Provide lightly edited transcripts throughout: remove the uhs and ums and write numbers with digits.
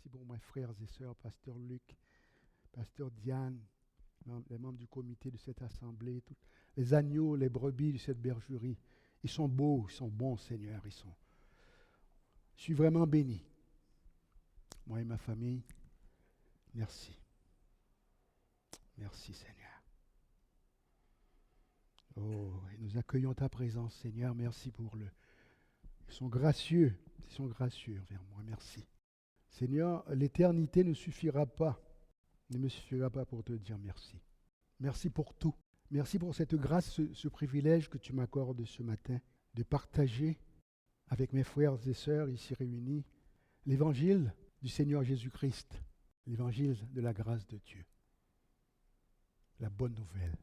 Merci pour mes frères et sœurs, pasteur Luc, pasteur Diane, les membres du comité de cette assemblée, les agneaux, les brebis de cette bergerie. Ils sont beaux, ils sont bons, Seigneur. Je suis vraiment béni. Moi et ma famille, merci. Merci, Seigneur. Oh, et nous accueillons ta présence, Seigneur. Merci pour Ils sont gracieux envers moi. Merci. Seigneur, l'éternité ne me suffira pas pour te dire merci. Merci pour tout. Merci pour cette grâce, ce privilège que tu m'accordes ce matin de partager avec mes frères et sœurs ici réunis l'évangile du Seigneur Jésus-Christ, l'évangile de la grâce de Dieu, la bonne nouvelle.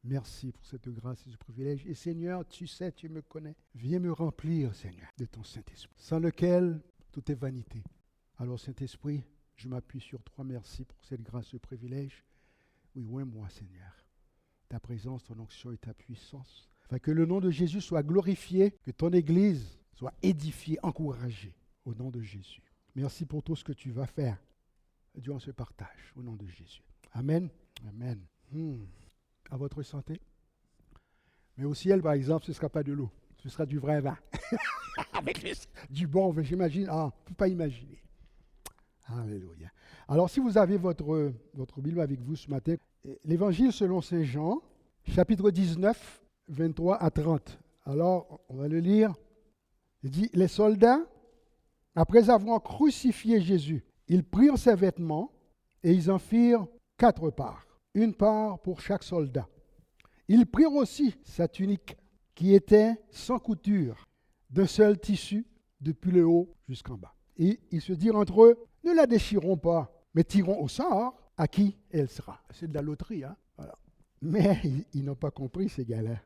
Merci pour cette grâce et ce privilège. Et Seigneur, tu sais, tu me connais. Viens me remplir, Seigneur, de ton Saint-Esprit, sans lequel tout est vanité. Alors, Saint-Esprit, je m'appuie sur toi. Merci pour cette grâce, ce privilège. Oui, oins-moi, Seigneur. Ta présence, ton onction et ta puissance. Afin que le nom de Jésus soit glorifié, que ton Église soit édifiée, encouragée. Au nom de Jésus. Merci pour tout ce que tu vas faire durant ce partage. Au nom de Jésus. Amen. Amen. À votre santé. Mais au ciel, par exemple, ce ne sera pas de l'eau. Ce sera du vrai vin. Avec du bon vin, j'imagine. On ne peut pas imaginer. Alléluia. Alors, si vous avez votre Bible avec vous ce matin, l'Évangile selon Saint Jean, chapitre 19, 23 à 30. Alors, on va le lire. Il dit, les soldats, après avoir crucifié Jésus, ils prirent ses vêtements et ils en firent 4 parts. Une part pour chaque soldat. Ils prirent aussi sa tunique, qui était sans couture, d'un seul tissu, depuis le haut jusqu'en bas. Et ils se dirent entre eux, ne la déchirons pas, mais tirons au sort à qui elle sera. C'est de la loterie, hein? Voilà. Mais ils n'ont pas compris, ces gars-là,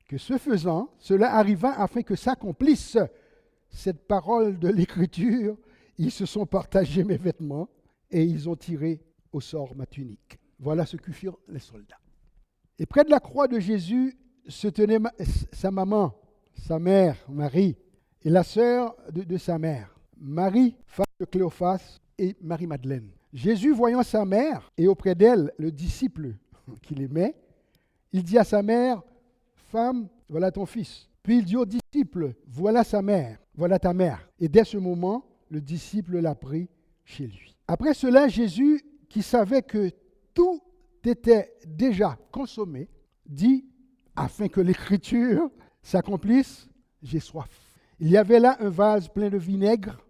que ce faisant, cela arriva afin que s'accomplisse cette parole de l'Écriture. Ils se sont partagés mes vêtements et ils ont tiré au sort ma tunique. Voilà ce que firent les soldats. Et près de la croix de Jésus se tenait sa maman, sa mère, Marie, et la sœur de sa mère, Marie, femme de Cléophas, et Marie-Madeleine. Jésus, voyant sa mère, et auprès d'elle le disciple qu'il aimait, il dit à sa mère, « Femme, voilà ton fils. » Puis il dit au disciple, « Voilà sa mère, voilà ta mère. » Et dès ce moment, le disciple l'a pris chez lui. Après cela, Jésus, qui savait que tout était déjà consommé, dit, afin que l'Écriture s'accomplisse, j'ai soif. Il y avait là un vase plein de vinaigre,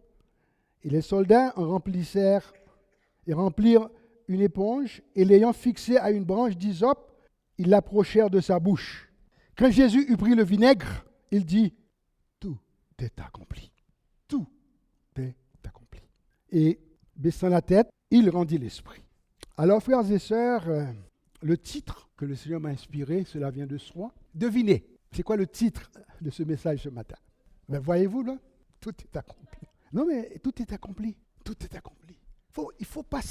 et les soldats en remplirent une éponge, et l'ayant fixé à une branche d'hysope, ils l'approchèrent de sa bouche. Quand Jésus eut pris le vinaigre, il dit, tout est accompli. Tout est accompli. Et baissant la tête, il rendit l'esprit. Alors, frères et sœurs, le titre que le Seigneur m'a inspiré, cela vient de soi. Devinez, c'est quoi le titre de ce message ce matin? Ben, voyez-vous là, tout est accompli. Non mais tout est accompli, tout est accompli. Il faut pas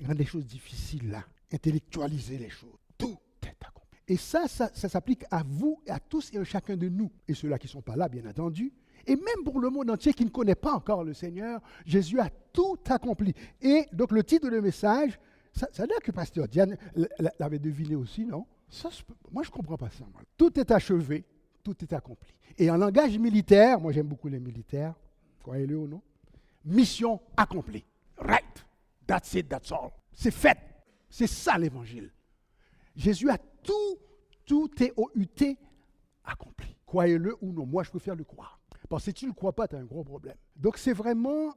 rendre les choses difficiles là, intellectualiser les choses. Tout est accompli. Et ça s'applique à vous et à tous et à chacun de nous. Et ceux-là qui ne sont pas là, bien entendu. Et même pour le monde entier qui ne connaît pas encore le Seigneur, Jésus a tout accompli. Et donc le titre de message, ça veut dire que Pasteur Diane l'avait deviné aussi, non? Moi, je ne comprends pas ça. Moi. Tout est achevé, tout est accompli. Et en langage militaire, moi j'aime beaucoup les militaires, croyez-le ou non, mission accomplie. Right. That's it, that's all. C'est fait. C'est ça l'évangile. Jésus a tout T-O-U-T accompli. Croyez-le ou non. Moi, je préfère le croire. Parce que si tu ne le crois pas, tu as un gros problème. Donc, c'est vraiment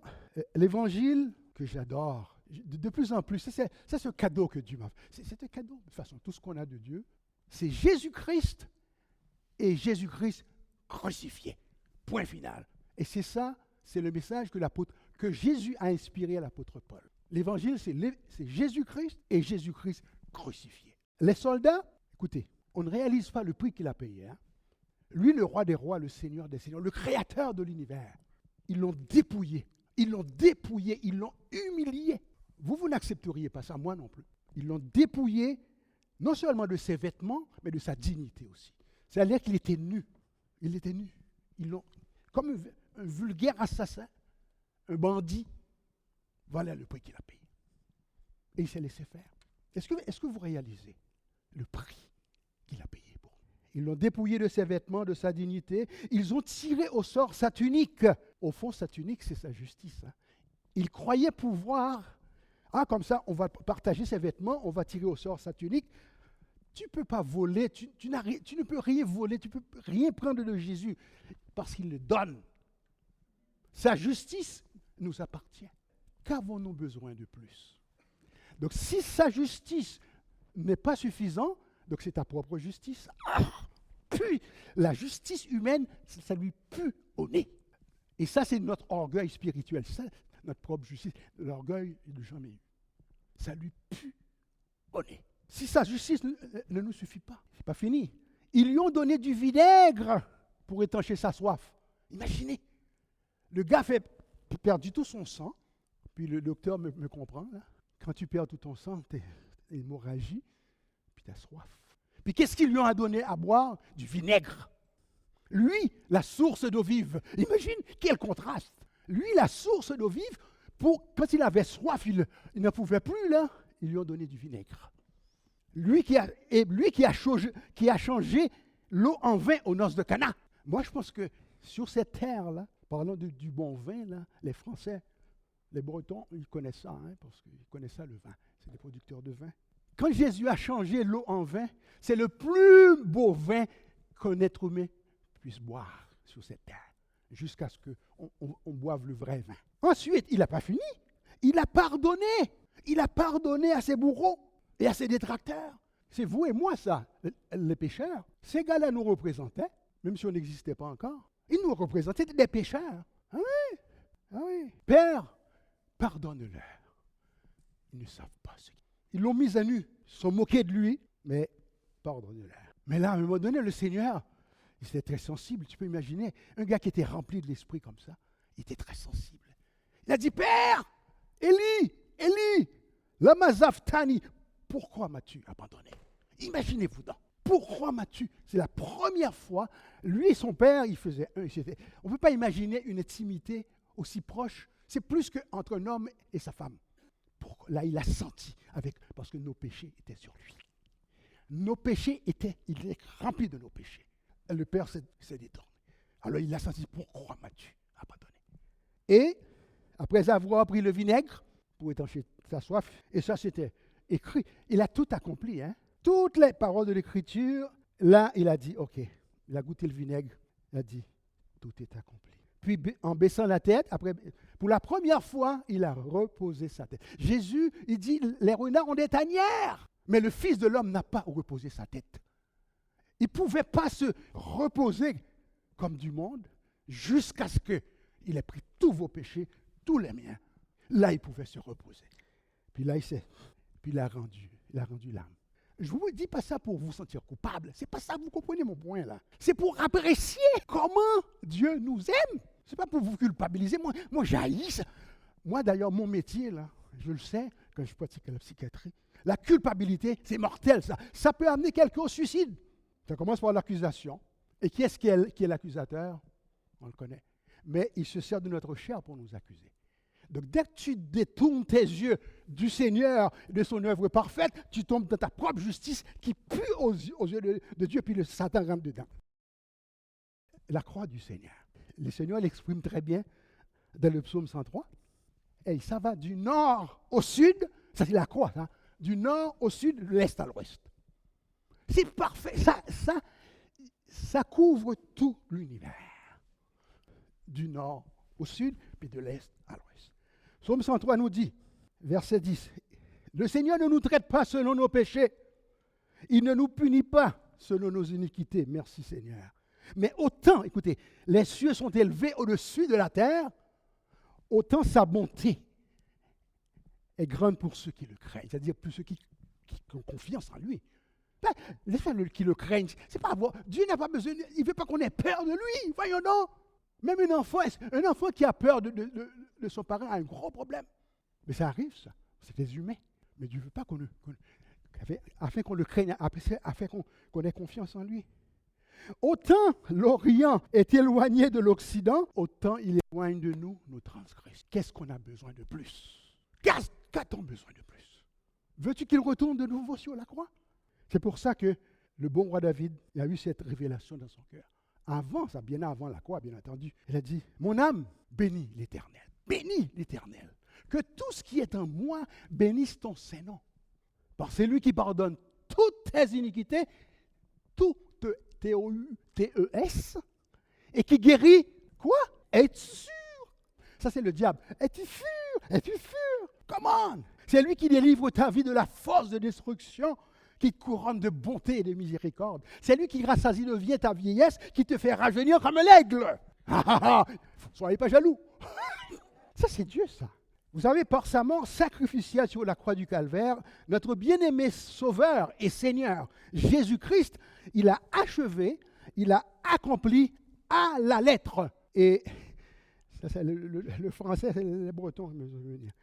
l'évangile que j'adore. De plus en plus, c'est un cadeau que Dieu m'a fait. C'est un cadeau. De toute façon, tout ce qu'on a de Dieu, c'est Jésus-Christ et Jésus-Christ crucifié. Point final. Et c'est ça, c'est le message que Jésus a inspiré à l'apôtre Paul. L'évangile, c'est Jésus-Christ et Jésus-Christ crucifié. Les soldats, écoutez, on ne réalise pas le prix qu'il a payé. Hein? Lui, le roi des rois, le Seigneur des seigneurs, le créateur de l'univers, ils l'ont dépouillé, ils l'ont humilié. Vous n'accepteriez pas ça, moi non plus. Ils l'ont dépouillé, non seulement de ses vêtements, mais de sa dignité aussi. C'est-à-dire qu'il était nu. Il était nu. Ils l'ont, comme un vulgaire assassin, un bandit, Voilà le prix qu'il a payé. Et il s'est laissé faire. Est-ce que vous réalisez le prix qu'il a payé pour nous? Ils l'ont dépouillé de ses vêtements, de sa dignité. Ils ont tiré au sort sa tunique. Au fond, sa tunique, c'est sa justice. Hein. Il croyait pouvoir, comme ça, on va partager ses vêtements, on va tirer au sort sa tunique. Tu ne peux pas voler, tu ne peux rien voler, tu ne peux rien prendre de Jésus parce qu'il le donne. Sa justice nous appartient. Qu'avons-nous besoin de plus? Donc si sa justice n'est pas suffisante, donc c'est ta propre justice. Puis la justice humaine, ça lui pue au nez. Et ça, c'est notre orgueil spirituel. Ça, notre propre justice, l'orgueil de jamais eu. Ça lui pue au nez. Si sa justice ne nous suffit pas, c'est pas fini. Ils lui ont donné du vinaigre pour étancher sa soif. Imaginez, le gars fait perdu tout son sang, puis le docteur me comprend, là. Quand tu perds tout ton sang, tu as une hémorragie, puis tu as soif. Puis qu'est-ce qu'ils lui ont donné à boire? Du vinaigre. Lui, la source d'eau vive. Imagine quel contraste. Lui, la source d'eau vive, quand il avait soif, il ne pouvait plus, là, ils lui ont donné du vinaigre. Lui qui a changé l'eau en vin aux noces de Cana. Moi, je pense que sur cette terre-là, parlant du bon vin, là, les Français, les Bretons, ils connaissent ça, hein, parce qu'ils connaissent ça, le vin. C'est des producteurs de vin. Quand Jésus a changé l'eau en vin, c'est le plus beau vin qu'un être humain puisse boire sur cette terre, jusqu'à ce qu'on boive le vrai vin. Ensuite, il n'a pas fini. Il a pardonné. Il a pardonné à ses bourreaux et à ses détracteurs. C'est vous et moi, ça, les pécheurs. Ces gars-là nous représentaient, même si on n'existait pas encore. Ils nous représentaient des pécheurs. Ah oui, ah oui. Père, pardonne-leur. Ils ne savent pas ce qu'ils... Ils l'ont mis à nu, ils se sont moqués de lui, mais pardonne-leur. Mais là, à un moment donné, le Seigneur, il était très sensible. Tu peux imaginer, un gars qui était rempli de l'esprit comme ça, il était très sensible. Il a dit, Père, Élie, lama sabachthani, pourquoi m'as-tu abandonné? Imaginez-vous donc. Pourquoi m'as-tu? C'est la première fois, lui et son père, ils faisaient un. On ne peut pas imaginer une intimité aussi proche. C'est plus qu'entre un homme et sa femme. Là, il a senti, parce que nos péchés étaient sur lui. Il était rempli de nos péchés. Et le père s'est détourné. Alors il a senti, pourquoi m'as-tu abandonné? Et, après avoir pris le vinaigre, pour étancher sa soif, et ça c'était écrit, il a tout accompli, hein? Toutes les paroles de l'Écriture, là il a dit, ok, il a goûté le vinaigre, il a dit, tout est accompli. Puis en baissant la tête, après, pour la première fois, il a reposé sa tête. Jésus, il dit, les renards ont des tanières, mais le Fils de l'homme n'a pas reposé sa tête. Il ne pouvait pas se reposer comme du monde jusqu'à ce qu'il ait pris tous vos péchés, tous les miens. Là, il pouvait se reposer. Puis là, il a rendu l'âme. Je ne vous dis pas ça pour vous sentir coupable. C'est pas ça, vous comprenez mon point là. C'est pour apprécier comment Dieu nous aime. C'est pas pour vous culpabiliser. Moi j'haïs ça. Moi d'ailleurs, mon métier là, je le sais, quand je pratique la psychiatrie, la culpabilité, c'est mortel ça. Ça peut amener quelqu'un au suicide. Ça commence par l'accusation. Et qui est-ce qui est l'accusateur? On le connaît. Mais il se sert de notre chair pour nous accuser. Donc, dès que tu détournes tes yeux du Seigneur, de son œuvre parfaite, tu tombes dans ta propre justice qui pue aux yeux de Dieu, puis le Satan rentre dedans. La croix du Seigneur. Le Seigneur l'exprime très bien dans le psaume 103. Et ça va du nord au sud, ça c'est la croix, hein, du nord au sud, de l'est à l'ouest. C'est parfait, ça couvre tout l'univers. Du nord au sud, puis de l'est à l'ouest. Psaume 103 nous dit, verset 10, « Le Seigneur ne nous traite pas selon nos péchés, il ne nous punit pas selon nos iniquités. » Merci Seigneur. Mais autant, écoutez, les cieux sont élevés au-dessus de la terre, autant sa bonté est grande pour ceux qui le craignent, c'est-à-dire pour ceux qui ont confiance en lui. Les gens qui le craignent, c'est pas avoir. Dieu n'a pas besoin, il ne veut pas qu'on ait peur de lui, voyons donc. Même un enfant qui a peur de son parent a un gros problème. Mais ça arrive, ça. C'est des humains. Mais Dieu ne veut pas afin qu'on le craigne, afin qu'on ait confiance en lui. Autant l'Orient est éloigné de l'Occident, autant il éloigne de nous nos transgressions. Qu'est-ce qu'on a besoin de plus? Qu'a-t-on besoin de plus? Veux-tu qu'il retourne de nouveau sur la croix? C'est pour ça que le bon roi David a eu cette révélation dans son cœur. Avant ça, bien avant la croix, bien entendu, il a dit, mon âme bénit l'Éternel. Bénis l'Éternel. Que tout ce qui est en moi bénisse ton Saint-Nom. Parce que c'est lui qui pardonne toutes tes iniquités, toutes T-E-S, et qui guérit, quoi? Es-tu sûr? Ça, c'est le diable. Es-tu sûr? Es-tu sûr? Come on! C'est lui qui délivre ta vie de la force de destruction, qui te couronne de bonté et de miséricorde. C'est lui qui rassasie de vie ta vieillesse, qui te fait rajeunir comme l'aigle. Soyez pas jaloux. Ça, c'est Dieu, ça. Vous savez, par sa mort sacrificielle sur la croix du Calvaire, notre bien-aimé Sauveur et Seigneur, Jésus-Christ, il a achevé, il a accompli à la lettre. Et ça, c'est le français, c'est le breton, je veux dire.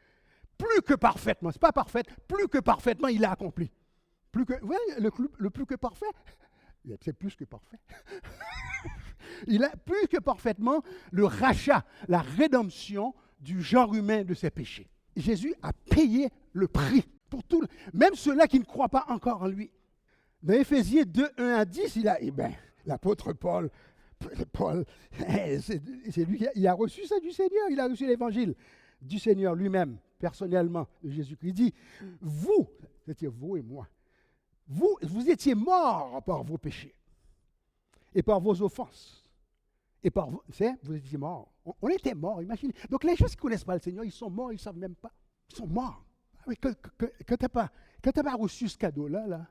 Plus que parfaitement, c'est pas parfaite, plus que parfaitement, il a accompli. Plus que, vous voyez, le plus que parfait, c'est plus que parfait. Il a plus que parfaitement le rachat, la rédemption du genre humain de ses péchés. Jésus a payé le prix pour tout, même ceux-là qui ne croient pas encore en lui. Dans Éphésiens 2, 1 à 10, l'apôtre Paul, c'est lui qui a reçu ça du Seigneur, il a reçu l'évangile du Seigneur lui-même, personnellement, de Jésus-Christ. Il dit, vous, c'est-à-dire vous et moi, vous étiez morts par vos péchés et par vos offenses. Et par vous étiez morts. On était morts, imaginez. Donc les gens qui ne connaissent pas le Seigneur, ils sont morts, ils ne savent même pas. Ils sont morts. Quand tu n'as pas reçu ce cadeau-là,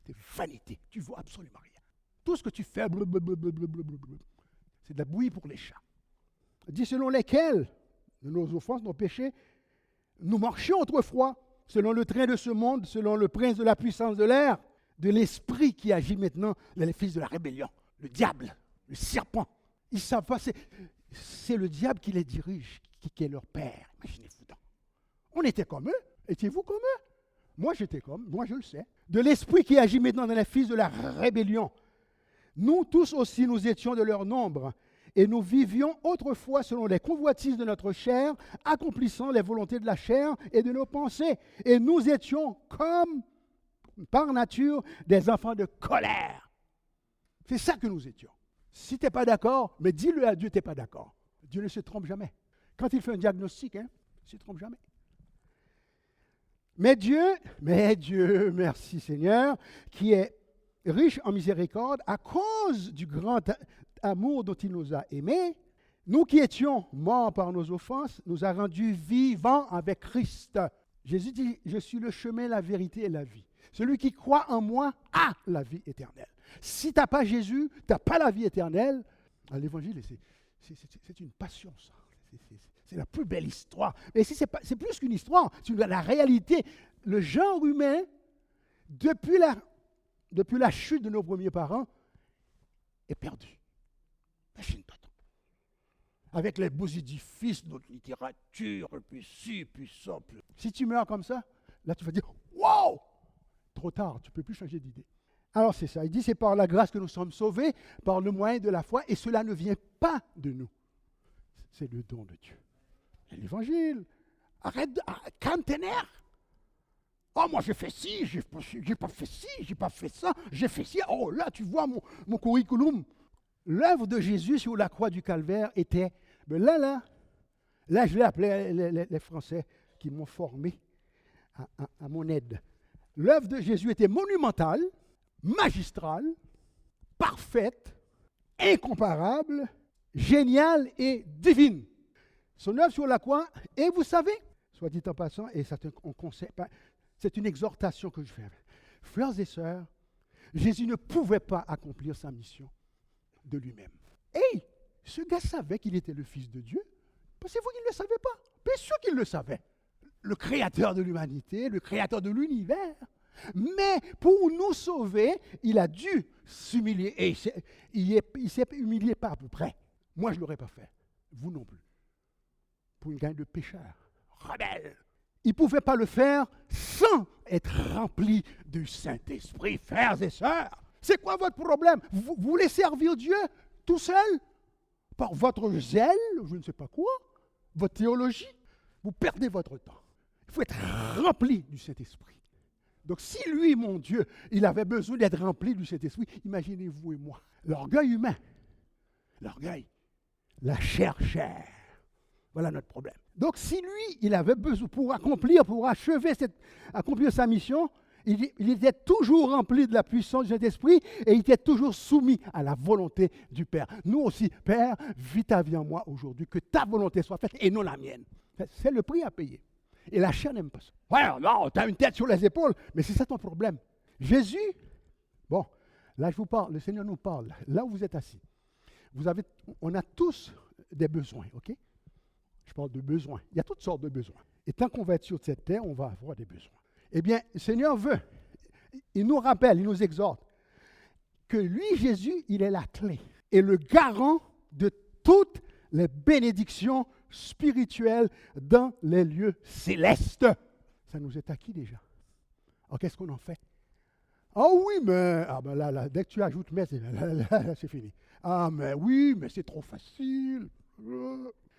c'est vanité. Tu ne vois absolument rien. Tout ce que tu fais, c'est de la bouillie pour les chats. Il dit selon lesquels, de nos offenses, nos péchés, nous marchions autrefois, selon le train de ce monde, selon le prince de la puissance de l'air, de l'esprit qui agit maintenant, les fils de la rébellion, le diable. Le serpent, ils ne savent pas, c'est le diable qui les dirige, qui est leur père. Imaginez-vous donc. On était comme eux. Étiez-vous comme eux? Moi, je le sais. De l'esprit qui agit maintenant dans les fils de la rébellion. Nous tous aussi, nous étions de leur nombre, et nous vivions autrefois selon les convoitises de notre chair, accomplissant les volontés de la chair et de nos pensées. Et nous étions comme, par nature, des enfants de colère. C'est ça que nous étions. Si tu n'es pas d'accord, mais dis-le à Dieu, tu n'es pas d'accord. Dieu ne se trompe jamais. Quand il fait un diagnostic, il ne se trompe jamais. Mais Dieu, merci Seigneur, qui est riche en miséricorde, à cause du grand amour dont il nous a aimés, nous qui étions morts par nos offenses, nous a rendus vivants avec Christ. Jésus dit, je suis le chemin, la vérité et la vie. Celui qui croit en moi a la vie éternelle. Si tu n'as pas Jésus, tu n'as pas la vie éternelle. L'évangile, c'est une passion, ça. C'est la plus belle histoire. Mais c'est plus qu'une histoire, c'est la réalité. Le genre humain, depuis la chute de nos premiers parents, est perdu. Imagine-toi. Avec les beaux édifices, notre littérature, puis ci, puis ça. Si tu meurs comme ça, là tu vas dire, wow! Trop tard, tu ne peux plus changer d'idée. Alors c'est ça, il dit c'est par la grâce que nous sommes sauvés, par le moyen de la foi, et cela ne vient pas de nous. C'est le don de Dieu. C'est l'évangile. Calme tes nerfs. Oh, moi j'ai fait ci, j'ai pas fait ci, j'ai pas fait ça, j'ai fait ci. Oh là, tu vois mon curriculum. L'œuvre de Jésus sur la croix du Calvaire était, là je l'ai appelé les Français qui m'ont formé à mon aide. L'œuvre de Jésus était monumentale, magistrale, parfaite, incomparable, géniale et divine. Son œuvre sur la croix, et vous savez, soit dit en passant, et c'est une exhortation que je fais. Frères et sœurs, Jésus ne pouvait pas accomplir sa mission de lui-même. Et ce gars savait qu'il était le Fils de Dieu. Pensez-vous qu'il ne le savait pas? Bien sûr qu'il le savait. Le créateur de l'humanité, le créateur de l'univers. Mais pour nous sauver, il a dû s'humilier. Et il s'est humilié pas à peu près. Moi, je ne l'aurais pas fait. Vous non plus. Pour une gang de pécheurs, rebelles. Il ne pouvait pas le faire sans être rempli du Saint-Esprit, frères et sœurs. C'est quoi votre problème? Vous voulez servir Dieu tout seul? Par votre zèle, je ne sais pas quoi, votre théologie? Vous perdez votre temps. faut être rempli du Saint-Esprit. Donc si lui, mon Dieu, il avait besoin d'être rempli du Saint-Esprit, imaginez-vous et moi. L'orgueil humain, l'orgueil, la chair. Voilà notre problème. Donc si lui, il avait besoin pour accomplir sa mission, il était toujours rempli de la puissance du Saint-Esprit et il était toujours soumis à la volonté du Père. Nous aussi, Père, vis ta vie en moi aujourd'hui, que ta volonté soit faite et non la mienne. C'est le prix à payer. Et la chair n'aime pas ça. Ouais, non, tu as une tête sur les épaules, mais c'est ça ton problème. Jésus, bon, là je vous parle, le Seigneur nous parle, là où vous êtes assis. On a tous des besoins, ok? Je parle de besoins. Il y a toutes sortes de besoins. Et tant qu'on va être sur cette terre, on va avoir des besoins. Eh bien, le Seigneur veut, il nous rappelle, il nous exhorte, que lui, Jésus, il est la clé et le garant de toutes les bénédictions spirituelles dans les lieux célestes. Ça nous est acquis déjà. Alors, qu'est-ce qu'on en fait? Oh oui, mais là, dès que tu ajoutes mais, c'est fini. Ah, mais oui, mais c'est trop facile.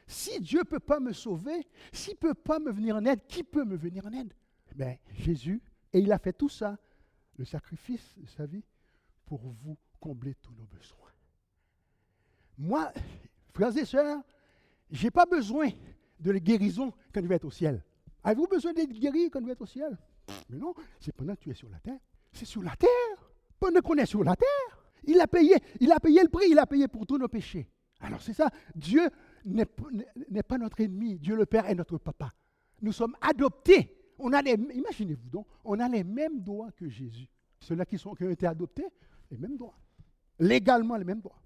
Si Dieu ne peut pas me sauver, s'il ne peut pas me venir en aide, qui peut me venir en aide? Ben, Jésus, et il a fait tout ça, le sacrifice de sa vie, pour vous combler tous nos besoins. Moi, frères et sœurs, je n'ai pas besoin de la guérison quand je vais être au ciel. Avez-vous besoin d'être guéri quand vous êtes au ciel? Mais non, c'est pendant que tu es sur la terre. C'est sur la terre. Pendant qu'on est sur la terre, il a payé le prix, il a payé pour tous nos péchés. Alors c'est ça, Dieu n'est pas notre ennemi, Dieu le Père est notre papa. Nous sommes adoptés. Imaginez-vous donc, on a les mêmes droits que Jésus. Ceux-là qui ont été adoptés, les mêmes droits. Légalement, les mêmes droits.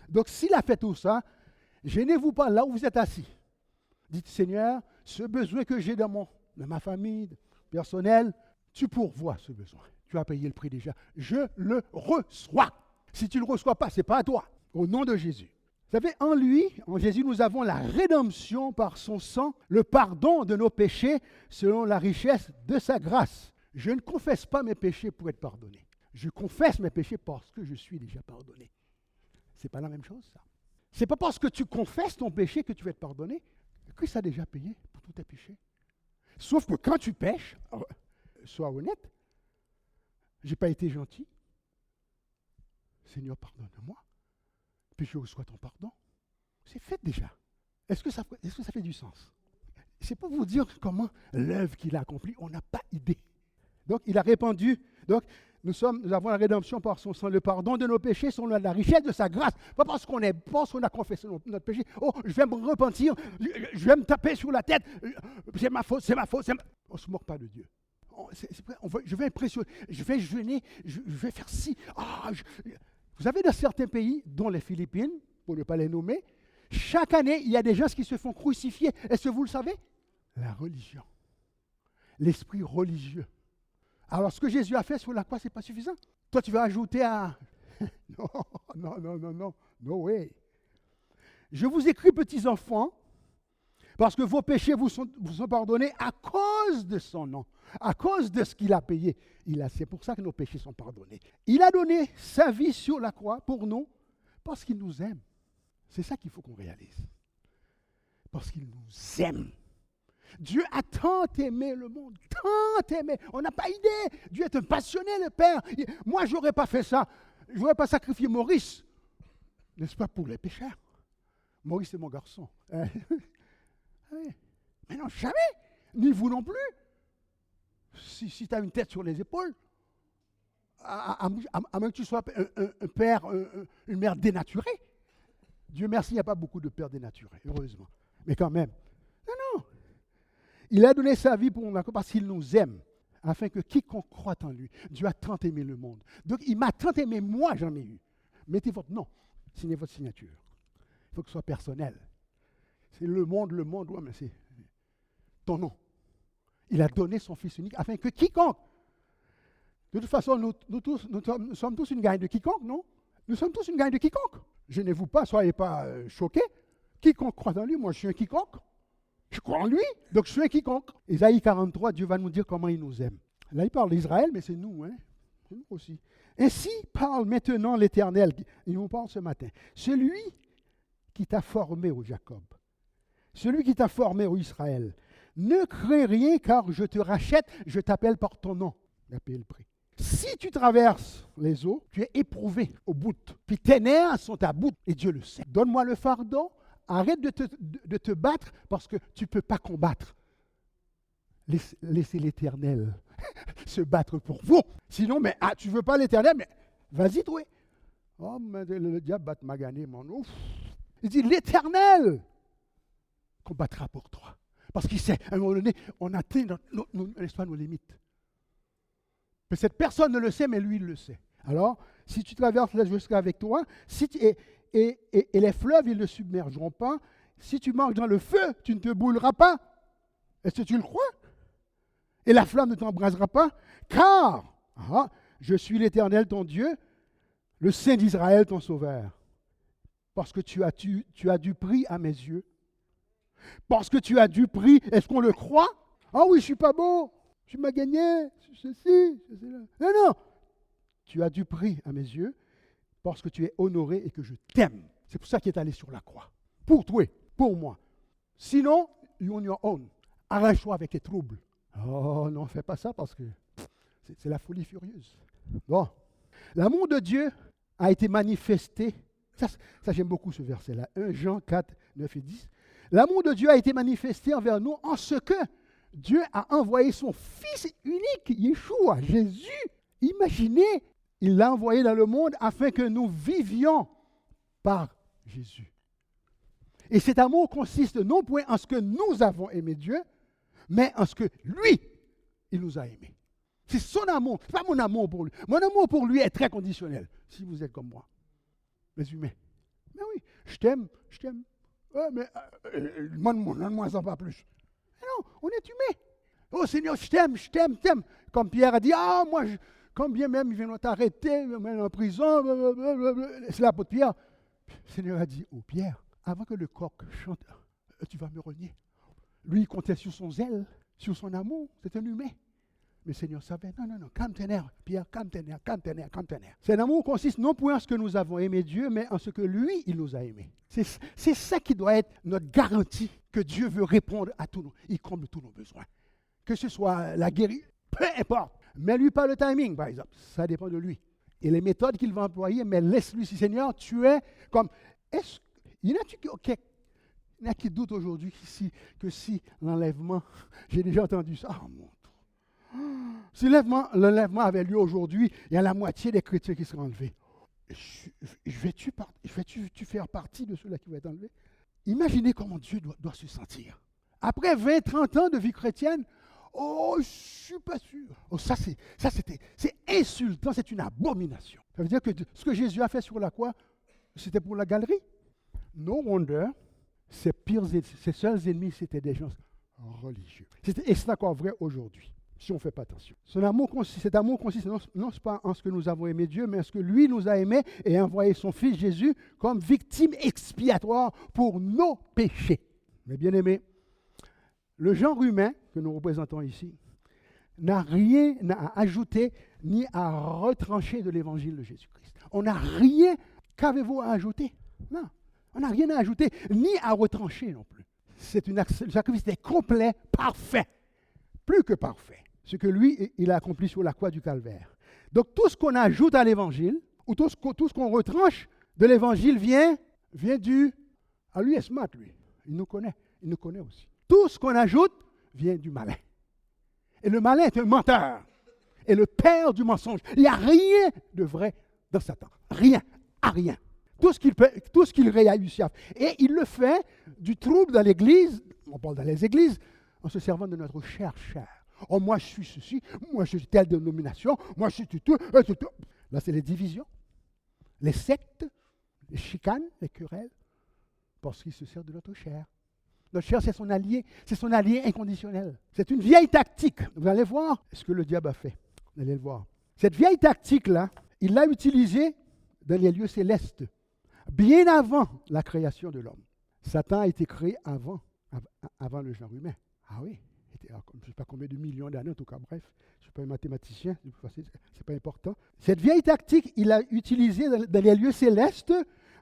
Donc s'il a fait tout ça, gênez-vous pas là où vous êtes assis. Dites, Seigneur, ce besoin que j'ai dans ma famille personnelle, tu pourvois ce besoin. Tu as payé le prix déjà. Je le reçois. Si tu ne le reçois pas, ce n'est pas à toi. Au nom de Jésus. Vous savez, en lui, en Jésus, nous avons la rédemption par son sang, le pardon de nos péchés selon la richesse de sa grâce. Je ne confesse pas mes péchés pour être pardonné. Je confesse mes péchés parce que je suis déjà pardonné. Ce n'est pas la même chose, ça. Ce n'est pas parce que tu confesses ton péché que tu vas être pardonné. Christ a déjà payé pour tous tes péchés. Sauf que quand tu pèches, sois honnête, je n'ai pas été gentil. Seigneur, pardonne-moi. Puis je reçois ton pardon. C'est fait déjà. Est-ce que ça fait du sens? C'est pour vous dire comment l'œuvre qu'il a accomplie, on n'a pas idée. Donc, il a répandu. Donc, nous avons la rédemption par son sang, le pardon de nos péchés selon la richesse de sa grâce. Pas parce qu'on a confessé notre péché. Oh, je vais me repentir, je vais me taper sur la tête. C'est ma faute. On ne se moque pas de Dieu. Je vais impressionner, je vais jeûner, je vais faire ci. Vous savez, dans certains pays, dont les Philippines, pour ne pas les nommer, chaque année, il y a des gens qui se font crucifier. Est-ce que vous le savez? La religion. L'esprit religieux. Alors, ce que Jésus a fait sur la croix, ce n'est pas suffisant. Toi, tu vas ajouter à... Non. No way. Je vous écris, petits enfants, parce que vos péchés vous sont pardonnés à cause de son nom, à cause de ce qu'il a payé. C'est pour ça que nos péchés sont pardonnés. Il a donné sa vie sur la croix pour nous, parce qu'il nous aime. C'est ça qu'il faut qu'on réalise. Parce qu'il nous aime. Dieu a tant aimé le monde, tant aimé. On n'a pas idée. Dieu est un passionné, le Père. Moi, je n'aurais pas fait ça. Je n'aurais pas sacrifié Maurice. N'est-ce pas, pour les pécheurs? Maurice est mon garçon. Mais non, jamais. Ni vous non plus. Si tu as une tête sur les épaules, à moins que tu sois un père, une mère dénaturée. Dieu merci, il n'y a pas beaucoup de pères dénaturés, heureusement. Mais quand même. Non. Il a donné sa vie pour nous parce qu'il nous aime, afin que quiconque croit en lui, Dieu a tant aimé le monde. Donc il m'a tant aimé, moi j'en ai eu. Mettez votre nom, signez votre signature. Il faut que ce soit personnel. C'est le monde, ouais, mais c'est ton nom. Il a donné son Fils unique afin que quiconque, de toute façon, nous sommes tous une gang de quiconque, non? Nous sommes tous une gang de quiconque. Gênez-vous pas, soyez pas choqués. Quiconque croit en lui, moi je suis un quiconque. Je crois en lui, donc je suis un quiconque. Ésaïe 43, Dieu va nous dire comment il nous aime. Là, il parle d'Israël, mais c'est nous, hein? C'est nous aussi. Ainsi parle maintenant l'Éternel, il nous parle ce matin. Celui qui t'a formé, ô Jacob, celui qui t'a formé, ô Israël, Ne crains rien car je te rachète, je t'appelle par ton nom. Il a payé le prix. Si tu traverses les eaux, tu es éprouvé au bout. Puis tes nerfs sont à bout et Dieu le sait. Donne-moi le fardeau, arrête de te battre parce que tu ne peux pas combattre. Laissez l'Éternel se battre pour vous. Sinon, mais tu ne veux pas l'Éternel, mais vas-y toi. Oh, mais le diable va te maganer, mon ouf. Il dit, l'Éternel combattra pour toi. Parce qu'il sait, à un moment donné, on atteint nos limites. Cette personne ne le sait, mais lui, il le sait. Alors, si tu traverses là jusqu'avec toi, et les fleuves, ils ne submergeront pas. Si tu marches dans le feu, tu ne te brûleras pas. Est-ce que tu le crois? Et la flamme ne t'embrasera pas, car je suis l'Éternel, ton Dieu, le Saint d'Israël, ton Sauveur. Parce que tu as du prix à mes yeux. Parce que tu as du prix, est-ce qu'on le croit? Ah oui, je ne suis pas beau, tu m'as gagné, ceci, là. Non, non, tu as du prix à mes yeux, parce que tu es honoré et que je t'aime. C'est pour ça qu'il est allé sur la croix. Pour toi, pour moi. Sinon, you on your own. Arrache-toi avec les troubles. Oh non, fais pas ça parce que c'est la folie furieuse. Bon. L'amour de Dieu a été manifesté. Ça j'aime beaucoup ce verset-là. 1 Jean 4, 9 et 10. L'amour de Dieu a été manifesté envers nous en ce que Dieu a envoyé son Fils unique, Yeshua, Jésus. Imaginez, il l'a envoyé dans le monde afin que nous vivions par Jésus. Et cet amour consiste non point en ce que nous avons aimé Dieu, mais en ce que lui, il nous a aimés. C'est son amour, ce n'est pas mon amour pour lui. Mon amour pour lui est très conditionnel, si vous êtes comme moi, les humains. Mais oui, je t'aime. Ouais, mais demande-moi ça pas plus. Mais non, on est humain. Oh Seigneur, je t'aime. Comme Pierre a dit, moi, quand bien même ils viennent t'arrêter, ils me mettent en prison, c'est l'apôtre Pierre. Le Seigneur a dit, Pierre, avant que le coq chante, tu vas me renier. Lui, il comptait sur son zèle, sur son amour. C'est un humain. Mais le Seigneur savait, non, calme tes nerfs, Pierre, calme tes nerfs. Cet amour consiste non point en ce que nous avons aimé Dieu, mais en ce que lui, il nous a aimés. C'est ça qui doit être notre garantie que Dieu veut répondre à tous il comble tous nos besoins. Que ce soit la guérison, peu importe. Mets-lui pas le timing, par exemple. Ça dépend de lui. Et les méthodes qu'il va employer, mais laisse-lui, si Seigneur, tu es comme... Il y en a qui doutent aujourd'hui que si l'enlèvement, j'ai déjà entendu ça, si l'enlèvement avait lieu aujourd'hui, il y a la moitié des chrétiens qui seraient enlevés. Vais-tu faire partie de ceux-là qui vont être enlevés? Imaginez comment Dieu doit se sentir. Après 20-30 ans de vie chrétienne, je ne suis pas sûr. C'est insultant, c'est une abomination. Ça veut dire que ce que Jésus a fait sur la croix, c'était pour la galerie. No wonder, ses seuls ennemis, c'était des gens religieux. Et c'est encore vrai aujourd'hui, si on ne fait pas attention. Cet amour consiste non pas en ce que nous avons aimé Dieu, mais en ce que lui nous a aimés et a envoyé son Fils Jésus comme victime expiatoire pour nos péchés. Mais bien aimés, le genre humain que nous représentons ici n'a rien à ajouter ni à retrancher de l'évangile de Jésus-Christ. On n'a rien, qu'avez-vous à ajouter? Non, on n'a rien à ajouter ni à retrancher non plus. Le sacrifice est complet, parfait, plus que parfait. Ce que lui, il a accompli sur la croix du Calvaire. Donc tout ce qu'on ajoute à l'évangile, ou tout ce qu'on retranche de l'évangile vient du... Ah, lui est smart, lui. Il nous connaît aussi. Tout ce qu'on ajoute vient du malin. Et le malin est un menteur. Et le père du mensonge. Il n'y a rien de vrai dans Satan. Rien. Tout ce qu'il réussit à faire. Et il le fait du trouble dans l'Église, on parle dans les églises, en se servant de notre chair. Oh, moi je suis ceci, moi je suis telle dénomination, moi je suis tout. Là, c'est les divisions, les sectes, les chicanes, les querelles, parce qu'il se sert de notre chair. Notre chair, c'est son allié inconditionnel. C'est une vieille tactique. Vous allez voir ce que le diable a fait. Vous allez le voir. Cette vieille tactique-là, il l'a utilisée dans les lieux célestes, bien avant la création de l'homme. Satan a été créé avant le genre humain. Ah oui, je ne sais pas combien de millions d'années, en tout cas, bref. Je ne suis pas un mathématicien, ce n'est pas important. Cette vieille tactique, il l'a utilisée dans les lieux célestes,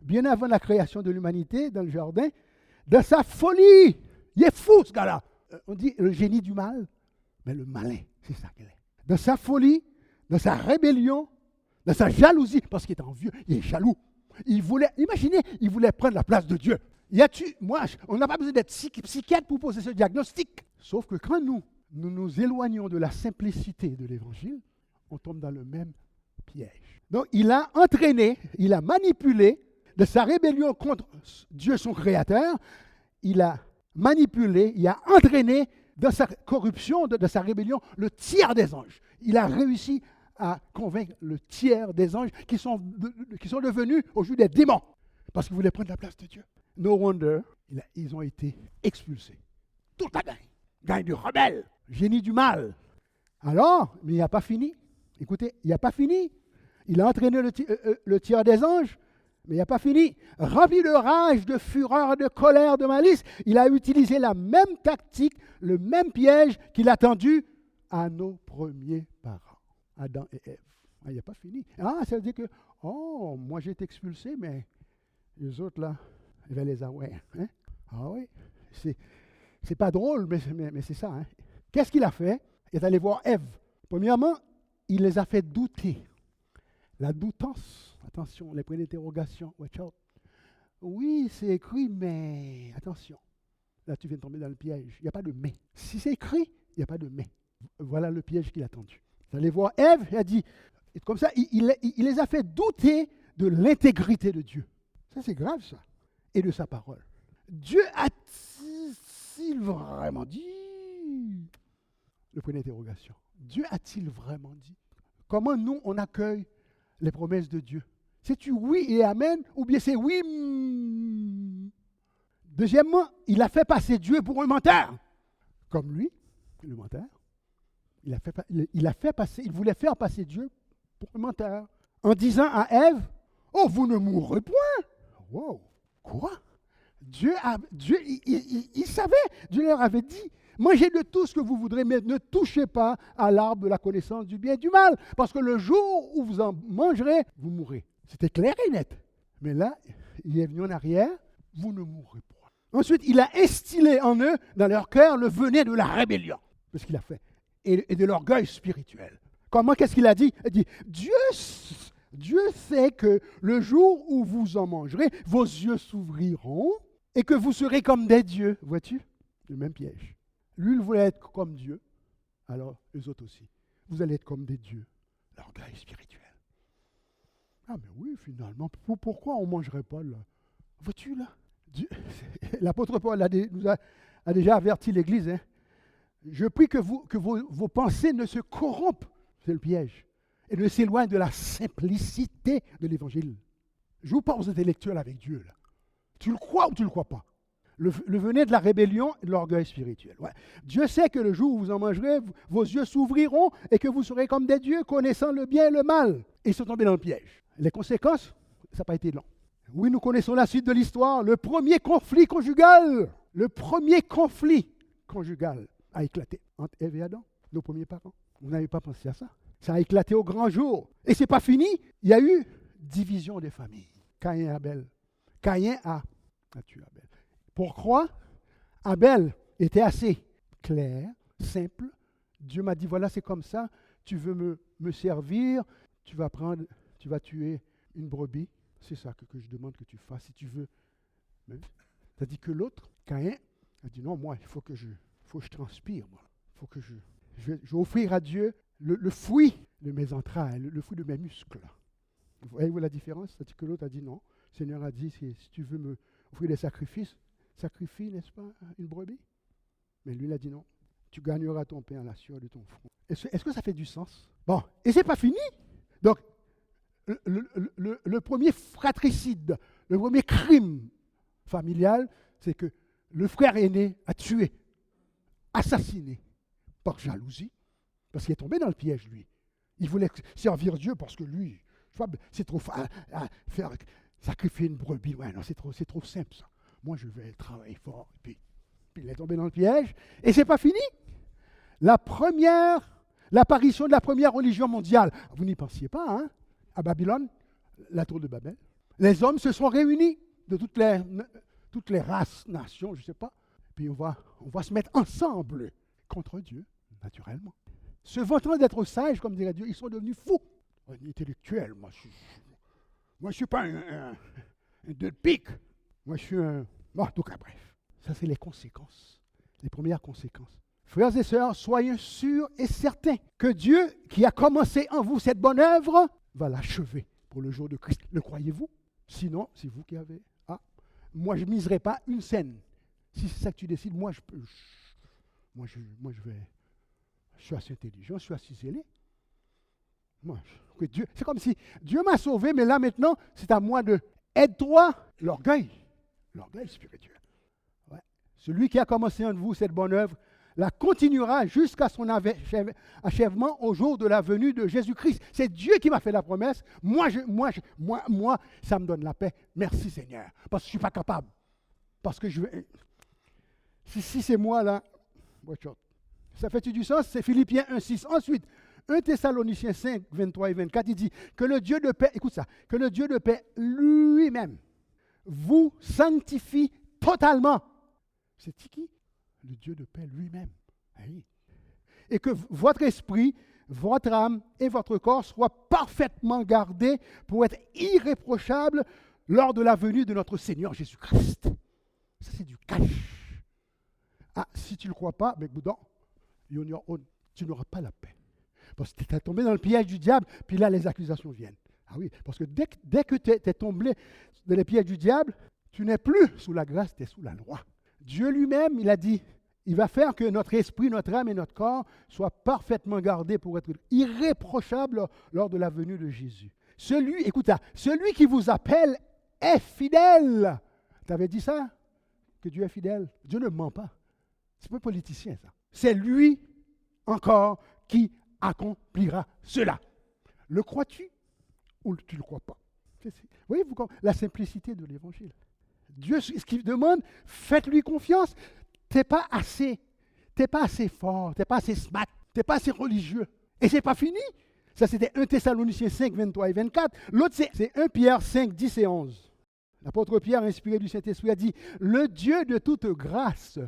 bien avant la création de l'humanité, dans le jardin, de sa folie. Il est fou, ce gars-là. on dit le génie du mal, mais le malin, c'est ça qu'elle est. Dans sa folie, dans sa rébellion, dans sa jalousie, parce qu'il est envieux, il est jaloux. Imaginez, il voulait prendre la place de Dieu. On n'a pas besoin d'être psychiatre pour poser ce diagnostic. Sauf que quand nous éloignons de la simplicité de l'évangile, on tombe dans le même piège. Donc il a entraîné, il a manipulé de sa rébellion contre Dieu son créateur, il a manipulé, il a entraîné dans sa corruption, de sa rébellion, le tiers des anges. Il a réussi à convaincre le tiers des anges qui sont devenus aujourd'hui des démons parce qu'ils voulaient prendre la place de Dieu. No wonder, ils ont été expulsés. Toute la gang de rebelles, génie du mal. Alors, mais il n'a pas fini. Écoutez, il n'a pas fini. Il a entraîné le tiers des anges, mais il n'a pas fini. Rempli de rage, de fureur, de colère, de malice, il a utilisé la même tactique, le même piège qu'il a tendu à nos premiers parents, Adam et Ève. Il n'a pas fini. Ça veut dire que, moi j'ai été expulsé, mais les autres là, il va les avoir. Hein? Ah oui, c'est pas drôle, mais c'est ça. Hein? Qu'est-ce qu'il a fait? Il est allé voir Ève. Premièrement, il les a fait douter. La doutance, attention, les points d'interrogation, watch out. Oui, c'est écrit, mais attention. Là, tu viens de tomber dans le piège. Il n'y a pas de mais. Si c'est écrit, il n'y a pas de mais. Voilà le piège qu'il a tendu. Il est allé voir Ève, il a dit, comme ça, il les a fait douter de l'intégrité de Dieu. Ça, c'est grave, ça. Et de sa parole. Dieu a-t-il vraiment dit? Le point d'interrogation. Dieu a-t-il vraiment dit? Comment nous, on accueille les promesses de Dieu? C'est-tu oui et amen ou bien c'est oui? Deuxièmement, il a fait passer Dieu pour un menteur. Comme lui, le menteur. Il voulait faire passer Dieu pour un menteur. En disant à Ève, oh, vous ne mourrez point. Wow, quoi? Dieu, il savait, Dieu leur avait dit, mangez de tout ce que vous voudrez, mais ne touchez pas à l'arbre de la connaissance du bien et du mal, parce que le jour où vous en mangerez, vous mourrez. C'était clair et net. Mais là, il est venu en arrière, vous ne mourrez point. Ensuite, il a instillé en eux, dans leur cœur, le venin de la rébellion. C'est ce qu'il a fait. Et de l'orgueil spirituel. Comment, qu'est-ce qu'il a dit? Il a dit, Dieu sait que le jour où vous en mangerez, vos yeux s'ouvriront et que vous serez comme des dieux. Vois-tu? Le même piège. Lui, il voulait être comme Dieu. Alors, les autres aussi. Vous allez être comme des dieux. L'orgueil spirituel. Ah, mais oui, finalement, pourquoi on ne mangerait pas là? Vois-tu là? L'apôtre Paul nous a déjà averti l'Église. Hein? Je prie que vos pensées ne se corrompent. C'est le piège. Et ne s'éloignent de la simplicité de l'Évangile. Je vous parle aux intellectuels avec Dieu. Là. Tu le crois ou tu ne le crois pas? Le venin de la rébellion et de l'orgueil spirituel. Ouais. Dieu sait que le jour où vous en mangerez, vos yeux s'ouvriront et que vous serez comme des dieux, connaissant le bien et le mal. Et ils sont tombés dans le piège. Les conséquences, ça n'a pas été long. Oui, nous connaissons la suite de l'histoire. Le premier conflit conjugal a éclaté entre Ève et Adam, nos premiers parents. Vous n'avez pas pensé à ça? Ça a éclaté au grand jour. Et ce n'est pas fini. Il y a eu division des familles. Caïn et Abel. Caïn a tué Abel. Pourquoi? Abel était assez clair, simple. Dieu m'a dit, voilà, c'est comme ça. Tu veux me servir, tu vas tuer une brebis. C'est ça que je demande que tu fasses si tu veux. C'est-à-dire que l'autre, Caïn, a dit, non, moi, il faut que je transpire. Moi. Il faut que je vais offrir à Dieu le fruit de mes entrailles, le fruit de mes muscles. Vous voyez la différence? C'est-à-dire que l'autre a dit, non. Le Seigneur a dit, si tu veux me offrir des sacrifices, sacrifie, n'est-ce pas, une brebis? Mais lui, il a dit non. Tu gagneras ton pain à la sueur de ton front. Est-ce que ça fait du sens? Bon, et c'est pas fini. Donc, le premier fratricide, le premier crime familial, c'est que le frère aîné a tué, assassiné par jalousie, parce qu'il est tombé dans le piège, lui. Il voulait servir Dieu parce que lui, c'est trop faire sacrifier une brebis. Ouais, non, c'est trop simple, ça. Moi, je vais travailler fort. Puis il est tombé dans le piège. Et ce n'est pas fini. L'apparition de la première religion mondiale. Vous n'y pensiez pas, hein? À Babylone, la tour de Babel. Les hommes se sont réunis de toutes les races, nations, je ne sais pas. puis on va se mettre ensemble contre Dieu, naturellement. Se vantant d'être sages, comme dirait Dieu, ils sont devenus fous. Un intellectuel, moi je ne suis pas un deux de pique. Moi je suis un... Bon, en tout cas, bref. Ça, c'est les conséquences, les premières conséquences. Frères et sœurs, soyez sûrs et certains que Dieu, qui a commencé en vous cette bonne œuvre, va l'achever pour le jour de Christ. Le croyez-vous? Sinon, c'est vous qui avez... Ah, moi, je ne miserai pas une scène. Si c'est ça que tu décides, moi, je vais... Je suis assez intelligent, je suis assez zélé. Moi, Dieu, c'est comme si Dieu m'a sauvé, mais là, maintenant, c'est à moi de... Aide-toi, l'orgueil spirituel. Ouais. Celui qui a commencé en vous cette bonne œuvre, la continuera jusqu'à son achèvement au jour de la venue de Jésus-Christ. C'est Dieu qui m'a fait la promesse. Moi, ça me donne la paix. Merci Seigneur, parce que je ne suis pas capable. Parce que si c'est moi là, ça fait du sens? C'est Philippiens 1,6. Ensuite, 1 Thessaloniciens 5, 23 et 24, il dit que le Dieu de paix, écoute ça, que le Dieu de paix lui-même vous sanctifie totalement. C'est qui? Le Dieu de paix lui-même. Oui. Et que votre esprit, votre âme et votre corps soient parfaitement gardés pour être irréprochables lors de la venue de notre Seigneur Jésus-Christ. Ça, c'est du cash. Ah, si tu ne le crois pas, mais boudon, tu n'auras pas la paix. Parce que tu es tombé dans le piège du diable, puis là, les accusations viennent. Ah oui, parce que dès que tu es tombé dans les pièges du diable, tu n'es plus sous la grâce, tu es sous la loi. Dieu lui-même, il a dit, il va faire que notre esprit, notre âme et notre corps soient parfaitement gardés pour être irréprochables lors de la venue de Jésus. Celui qui vous appelle est fidèle. Tu avais dit ça? Que Dieu est fidèle? Dieu ne ment pas. C'est pas politicien, ça. C'est lui encore qui accomplira cela. Le crois-tu ou tu ne le crois pas? Voyez-vous la simplicité de l'évangile. Dieu, ce qu'il demande, faites-lui confiance. Tu n'es pas assez fort, tu n'es pas assez smart, tu n'es pas assez religieux. Et ce n'est pas fini. Ça, c'était 1 Thessaloniciens 5, 23 et 24. L'autre, c'est 1 Pierre 5, 10 et 11. L'apôtre Pierre, inspiré du Saint-Esprit, a dit « Le Dieu de toute grâce ».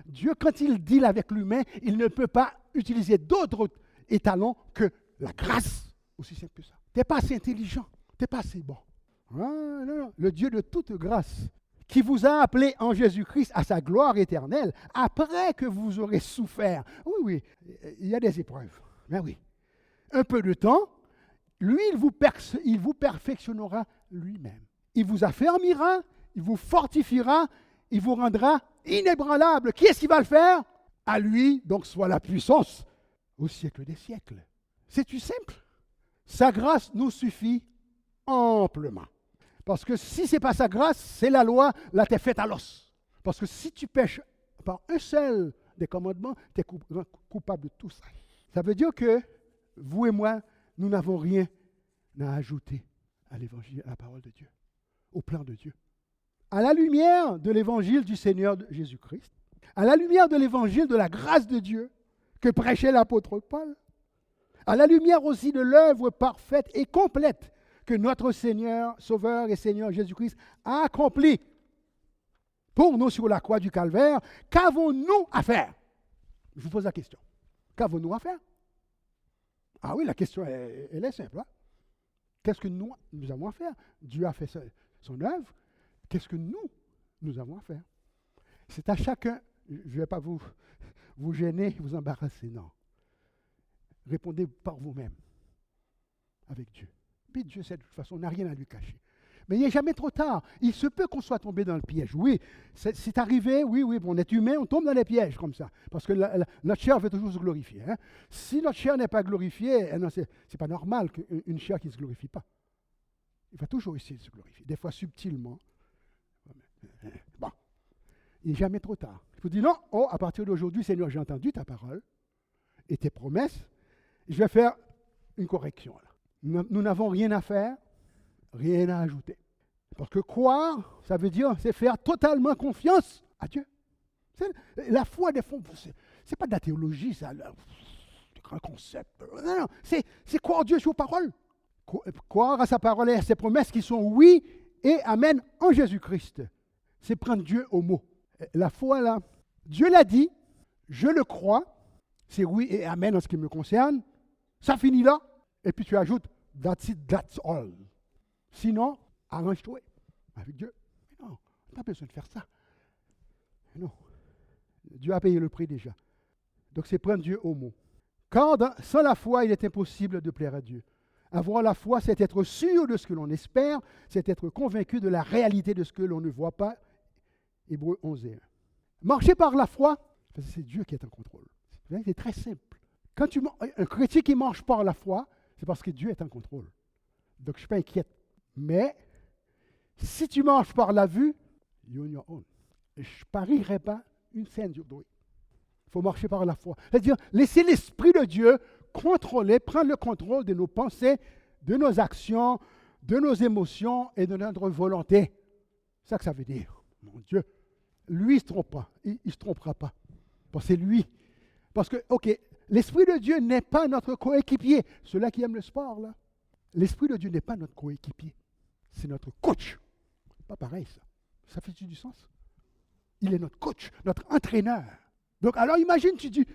Dieu, quand il deal avec l'humain, il ne peut pas utiliser d'autres étalons que la grâce. Aussi simple que ça. Tu n'es pas assez intelligent, tu n'es pas assez bon. Ah, non. Le Dieu de toute grâce, qui vous a appelé en Jésus-Christ à sa gloire éternelle, après que vous aurez souffert. Oui, il y a des épreuves. Ben oui. Un peu de temps, lui, il vous perfectionnera lui-même. Il vous affermira, il vous fortifiera, il vous rendra inébranlable. Qui est-ce qui va le faire? À lui, donc, soit la puissance au siècle des siècles. C'est-tu simple? Sa grâce nous suffit amplement. Parce que si ce n'est pas sa grâce, c'est la loi, là tu es faite à l'os. Parce que si tu pêches par un seul des commandements, tu es coupable de tout ça. Ça veut dire que vous et moi, nous n'avons rien à ajouter à l'évangile, à la parole de Dieu, au plan de Dieu. À la lumière de l'évangile du Seigneur Jésus-Christ, à la lumière de l'évangile de la grâce de Dieu que prêchait l'apôtre Paul, à la lumière aussi de l'œuvre parfaite et complète que notre Seigneur, Sauveur et Seigneur Jésus-Christ a accompli pour nous sur la croix du Calvaire, qu'avons-nous à faire? Je vous pose la question. Qu'avons-nous à faire? Ah oui, la question, elle est simple. Hein? Qu'est-ce que nous avons à faire? Dieu a fait son œuvre. Qu'est-ce que nous avons à faire? C'est à chacun, je ne vais pas vous gêner, vous embarrasser, non. Répondez par vous-même, avec Dieu. Puis Dieu sait de toute façon, on n'a rien à lui cacher. Mais il n'est jamais trop tard. Il se peut qu'on soit tombé dans le piège. Oui, c'est arrivé, oui, on est humain, on tombe dans les pièges comme ça. Parce que notre chair veut toujours se glorifier. Hein. Si notre chair n'est pas glorifiée, ce n'est pas normal qu'une chair qui ne se glorifie pas. Il va toujours essayer de se glorifier, des fois subtilement. Bon, il n'est jamais trop tard. Il faut dire non, à partir d'aujourd'hui, Seigneur, j'ai entendu ta parole et tes promesses. Je vais faire une correction. Là. Nous n'avons rien à faire, rien à ajouter. Parce que croire, ça veut dire, c'est faire totalement confiance à Dieu. La foi, des fois, c'est pas de la théologie, ça, de grand concept. Non, c'est croire Dieu sur parole. Croire à sa parole et à ses promesses qui sont oui et amen en Jésus-Christ. C'est prendre Dieu au mot. La foi, là, Dieu l'a dit, je le crois, c'est oui et amen en ce qui me concerne. Ça finit là. Et puis tu ajoutes, that's it, that's all. Sinon, arrange-toi avec Dieu. Mais non, on n'a pas besoin de faire ça. Mais non. Dieu a payé le prix déjà. Donc c'est prendre Dieu au mot. Car sans la foi, il est impossible de plaire à Dieu. Avoir la foi, c'est être sûr de ce que l'on espère, c'est être convaincu de la réalité de ce que l'on ne voit pas. Hébreux 11:1. Marcher par la foi, c'est Dieu qui est en contrôle. C'est très simple. Quand un chrétien qui marche par la foi, c'est parce que Dieu est en contrôle. Donc je ne suis pas inquiète. Mais si tu marches par la vue, you're on your own. Je ne parierai pas une scène sur deux. Il faut marcher par la foi. C'est-à-dire, laisser l'Esprit de Dieu contrôler, prendre le contrôle de nos pensées, de nos actions, de nos émotions et de notre volonté. C'est ça que ça veut dire. Mon Dieu, lui, il ne se trompe pas. Il ne se trompera pas. Parce que c'est lui. Parce que, OK, l'Esprit de Dieu n'est pas notre coéquipier. Ceux-là qui aiment le sport, là. L'Esprit de Dieu n'est pas notre coéquipier. C'est notre coach. C'est pas pareil, ça. Ça fait-tu du sens? Il est notre coach, notre entraîneur. Donc, alors imagine, tu dis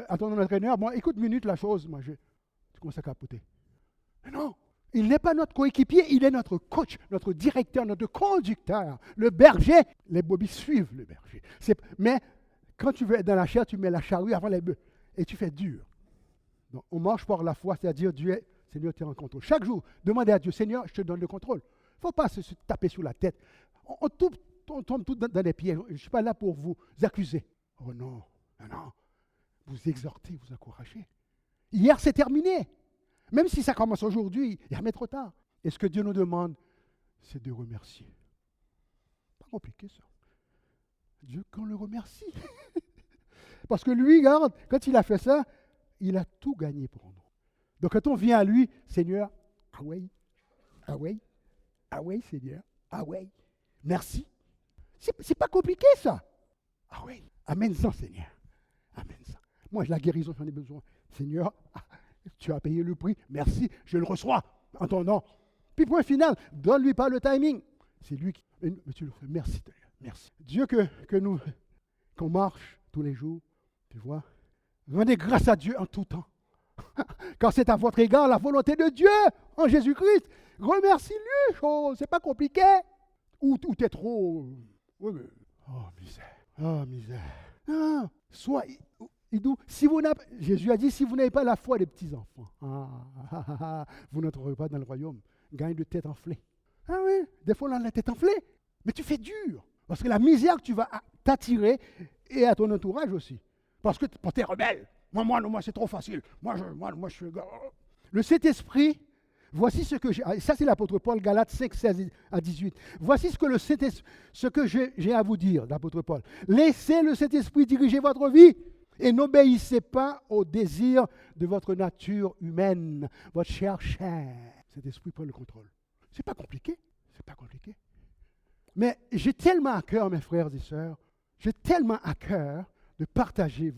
à ton entraîneur, bon, écoute une minute la chose, tu commences à capoter. Mais non, il n'est pas notre coéquipier, il est notre coach, notre directeur, notre conducteur. Le berger, les brebis suivent le berger. Mais quand tu veux être dans la chair, tu mets la charrue avant les bœufs et tu fais dur. Donc, on marche par la foi, c'est-à-dire Seigneur, tu es en contrôle. Chaque jour, demandez à Dieu, Seigneur, je te donne le contrôle. Il ne faut pas se taper sur la tête. On tombe tout dans les pieds. Je ne suis pas là pour vous accuser. Oh non, non, non. Vous exhortez, vous encouragez. Hier, c'est terminé. Même si ça commence aujourd'hui, il n'y a jamais trop tard. Et ce que Dieu nous demande, c'est de remercier. Pas compliqué ça. Dieu qu'on le remercie. Parce que lui, regarde, quand il a fait ça, il a tout gagné pour nous. Donc quand on vient à lui, Seigneur, ah oui, ah oui, ah oui, Seigneur, ah oui, merci. C'est pas compliqué ça. Ah oui, amène ça, Seigneur. Amène ça. Moi, la guérison, j'en ai besoin. Seigneur, tu as payé le prix, merci, je le reçois en ton nom. Puis point final, donne-lui pas le timing. C'est lui qui... Mais tu le fais, merci, merci. Dieu qu'on marche tous les jours, tu vois. Rendez grâce à Dieu en tout temps. Quand c'est à votre égard la volonté de Dieu en Jésus-Christ, remercie-lui. Oh, c'est pas compliqué. Ou tu es trop... Oui, mais... Oh, misère. Oh, misère. Non, Jésus a dit, si vous n'avez pas la foi des petits-enfants, vous n'entrerez pas dans le royaume. Gagne de tête enflée. Ah oui, des fois on a la tête enflée. Mais tu fais dur. Parce que la misère que tu vas t'attirer et à ton entourage aussi. Parce que tu es rebelle. Moi, c'est trop facile. Moi, je suis... Le Saint-Esprit, voici ce que j'ai... Ça, c'est l'apôtre Paul, Galates 5, 16 à 18. Voici ce que j'ai à vous dire, l'apôtre Paul. Laissez le Saint-Esprit diriger votre vie et n'obéissez pas aux désirs de votre nature humaine, votre chair. Cet esprit prend le contrôle. C'est pas compliqué. C'est pas compliqué. Mais j'ai tellement à cœur, mes frères et sœurs, j'ai tellement à cœur de partager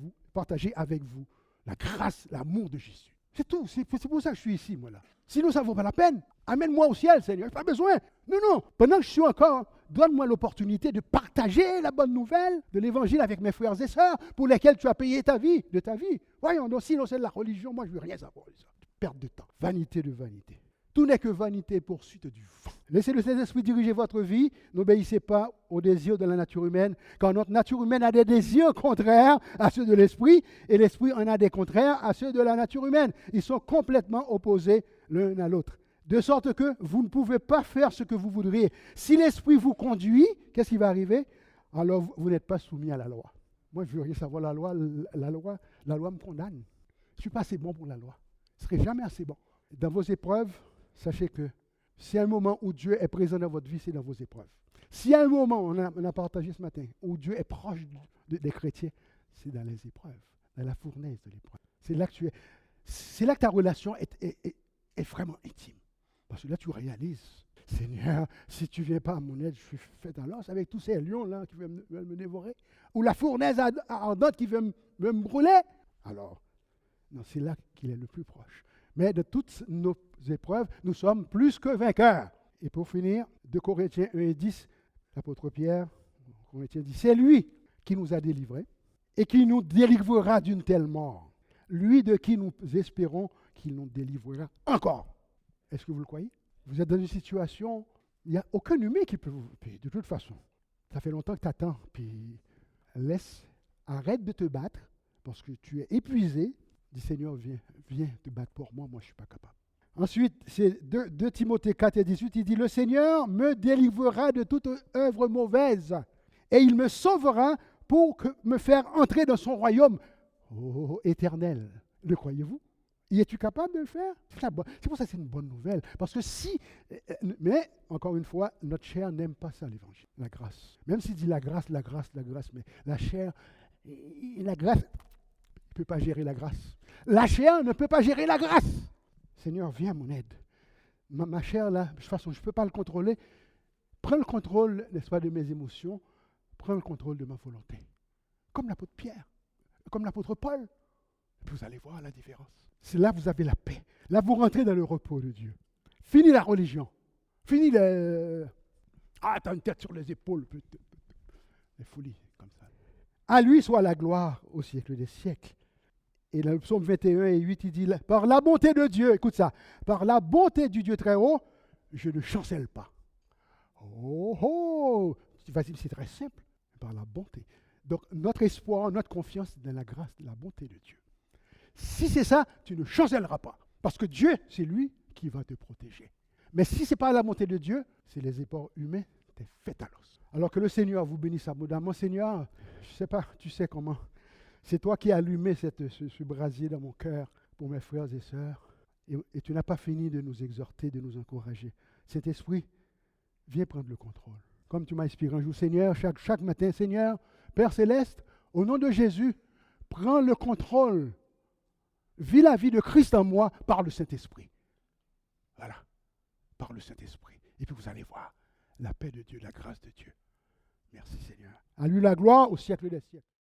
avec vous la grâce, l'amour de Jésus. C'est tout. C'est pour ça que je suis ici, moi, là. Sinon, ça ne vaut pas la peine. Amène-moi au ciel, Seigneur. Je n'ai pas besoin. Non. Pendant que je suis encore, donne-moi l'opportunité de partager la bonne nouvelle de l'Évangile avec mes frères et sœurs pour lesquels tu as payé de ta vie. Voyons, donc, sinon, c'est de la religion. Moi, je ne veux rien savoir de ça. Perte de temps. Vanité de vanité. Tout n'est que vanité et poursuite du vent. Laissez le Saint-Esprit diriger votre vie. N'obéissez pas aux désirs de la nature humaine, car notre nature humaine a des désirs contraires à ceux de l'Esprit, et l'Esprit en a des contraires à ceux de la nature humaine. Ils sont complètement opposés l'un à l'autre. De sorte que vous ne pouvez pas faire ce que vous voudriez. Si l'Esprit vous conduit, qu'est-ce qui va arriver? Alors vous n'êtes pas soumis à la loi. Moi, je veux rien savoir la loi me condamne. Je ne suis pas assez bon pour la loi. Je ne serai jamais assez bon. Dans vos épreuves, sachez que s'il y a un moment où Dieu est présent dans votre vie, c'est dans vos épreuves. S'il y a un moment, on a partagé ce matin, où Dieu est proche des chrétiens, c'est dans les épreuves, dans la fournaise de l'épreuve. C'est là que ta relation est vraiment intime. Parce que là, tu réalises, Seigneur, si tu ne viens pas à mon aide, je suis fait en l'os avec tous ces lions-là qui veulent me dévorer. Ou la fournaise ardente qui veut me brûler. Alors, non, c'est là qu'il est le plus proche. Mais de toutes nos épreuves, nous sommes plus que vainqueurs. Et pour finir, 2 Corinthiens 1 et 10, l'apôtre Pierre, Corinthiens dit, c'est lui qui nous a délivrés et qui nous délivrera d'une telle mort. Lui de qui nous espérons qu'il nous délivrera encore. Est-ce que vous le croyez? Vous êtes dans une situation, il n'y a aucun humain qui peut vous... Puis de toute façon, ça fait longtemps que tu attends, puis arrête de te battre parce que tu es épuisé. Dis Seigneur, viens te battre pour moi, moi je ne suis pas capable. Ensuite, c'est 2 Timothée 4 et 18, il dit, le Seigneur me délivrera de toute œuvre mauvaise et il me sauvera pour me faire entrer dans son royaume éternel. Le croyez-vous? Y es-tu capable de le faire? C'est pour ça que c'est une bonne nouvelle. Parce que mais encore une fois, notre chair n'aime pas ça, l'évangile, la grâce. Même s'il dit la grâce, mais la chair, la grâce, ne peut pas gérer la grâce. La chair ne peut pas gérer la grâce. Seigneur, viens à mon aide. Ma chair, là, de toute façon, je ne peux pas le contrôler. Prends le contrôle, n'est-ce pas, de mes émotions. Prends le contrôle de ma volonté. Comme l'apôtre Pierre, comme l'apôtre Paul. Et puis vous allez voir la différence. C'est là que vous avez la paix. Là, vous rentrez dans le repos de Dieu. Fini la religion. Fini le... Ah, t'as une tête sur les épaules. Les folies, comme ça. À lui soit la gloire au siècle des siècles. Et dans le psaume 21 et 8, il dit, par la bonté de Dieu, écoute ça, par la bonté du Dieu très haut, je ne chancelle pas. C'est très simple, par la bonté. Donc, notre espoir, notre confiance dans la grâce, la bonté de Dieu. Si c'est ça, tu ne chancelleras pas. Parce que Dieu, c'est lui qui va te protéger. Mais si ce n'est pas la bonté de Dieu, c'est les efforts humains, tu es fait à l'os. Alors que le Seigneur vous bénisse abondamment. Seigneur, je ne sais pas, tu sais comment. C'est toi qui as allumé ce brasier dans mon cœur pour mes frères et sœurs. Et tu n'as pas fini de nous exhorter, de nous encourager. Cet esprit, viens prendre le contrôle. Comme tu m'as inspiré un jour, Seigneur, chaque matin, Seigneur, Père Céleste, au nom de Jésus, prends le contrôle. Vis la vie de Christ en moi par le Saint-Esprit. Voilà, par le Saint-Esprit. Et puis vous allez voir la paix de Dieu, la grâce de Dieu. Merci Seigneur. À lui la gloire au siècle des siècles.